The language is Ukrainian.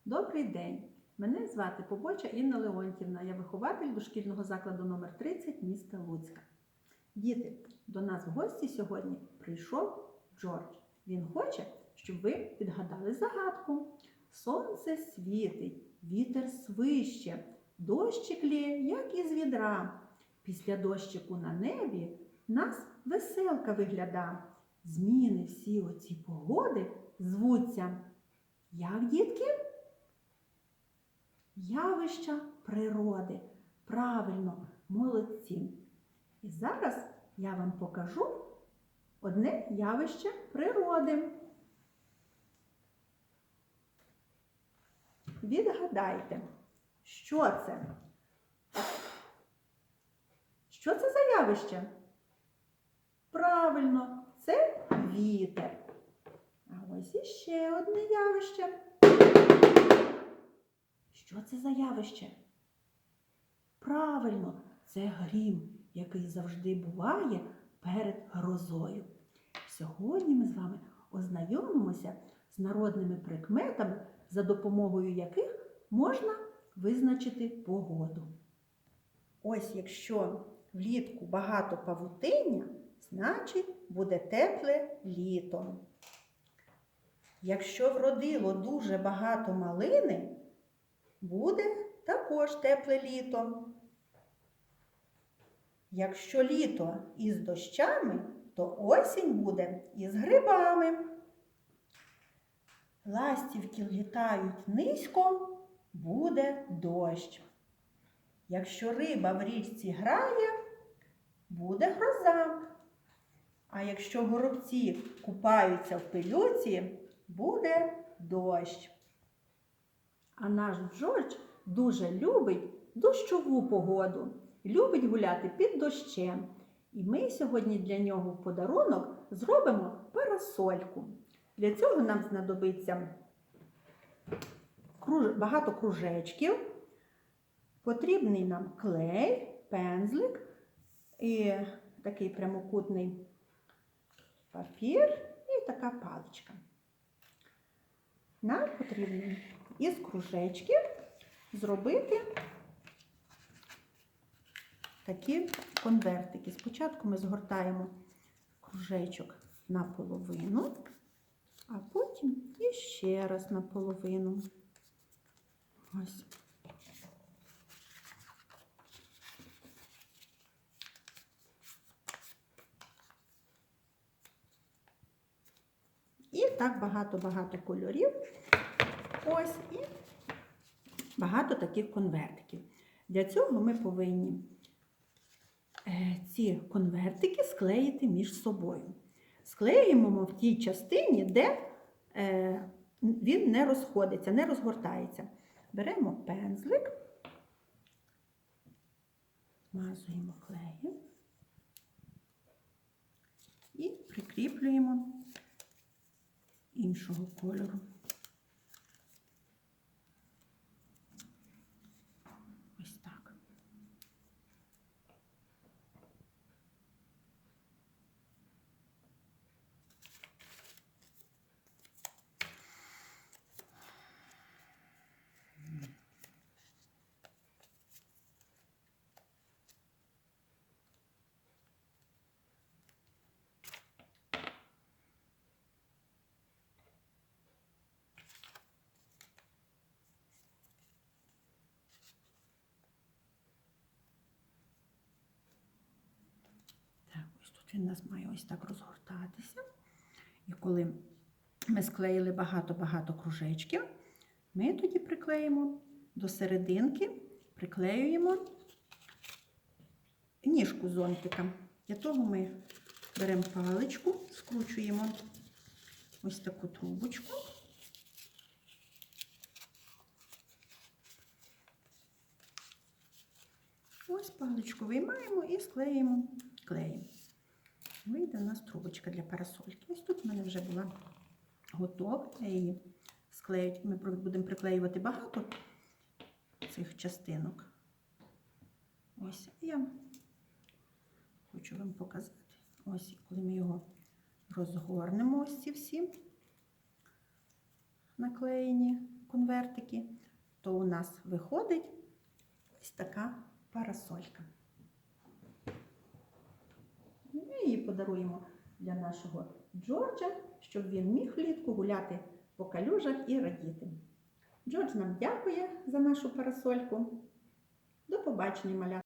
Добрий день! Мене звати Побоча Інна Леонтівна. Я вихователь дошкільного закладу номер 30 міста Луцька. Діти, до нас в гості сьогодні прийшов Джордж. Він хоче, щоб ви відгадали загадку. Сонце світить, вітер свище, дощик лє, як із відра. Після дощику на небі нас веселка вигляда. Зміни всі оці погоди звуться. Як, дітки? Явища природи. Правильно, молодці. І зараз я вам покажу одне явище природи. Відгадайте, що це? Що це за явище? Правильно, це вітер. А ось іще одне явище. Що це за явище? Правильно, це грім, який завжди буває перед грозою. Сьогодні ми з вами ознайомимося з народними прикметами, за допомогою яких можна визначити погоду. Ось якщо влітку багато павутиння, значить буде тепле літо. Якщо вродило дуже багато малини, буде також тепле літо. Якщо літо із дощами, то осінь буде із грибами. Ластівки літають низько, буде дощ. Якщо риба в річці грає, буде гроза. А якщо горобці купаються в пилюці, буде дощ. А наш Джордж дуже любить дощову погоду. Любить гуляти під дощем. І ми сьогодні для нього в подарунок зробимо парасольку. Для цього нам знадобиться багато кружечків. Потрібний нам клей, пензлик і такий прямокутний папір і така паличка. Нам потрібно із кружечків зробити такі конвертики. Спочатку ми згортаємо кружечок наполовину, а потім іще раз наполовину. Ось. І так багато-багато кольорів. Ось і багато таких конвертиків. Для цього ми повинні ці конвертики склеїти між собою. Склеїмо в тій частині, де він не розходиться, не розгортається. Беремо пензлик, змазуємо клеєм і прикріплюємо іншого кольору. Ось так. Він у нас має ось так розгортатися. І коли ми склеїли багато-багато кружечків, ми тоді приклеїмо до серединки, приклеюємо ніжку зонтика. Для того ми беремо паличку, скручуємо ось таку трубочку. Ось паличку виймаємо і склеїмо клеєм. Вийде у нас трубочка для парасольки. Ось тут в мене вже була готова. Я її склею. Ми будемо приклеювати багато цих частинок. Ось я хочу вам показати. Ось, коли ми його розгорнемо, ось ці всі наклеєні конвертики, то у нас виходить ось така парасолька. Ми її подаруємо для нашого Джорджа, щоб він міг влітку гуляти по калюжах і радіти. Джордж нам дякує за нашу парасольку. До побачення, малята!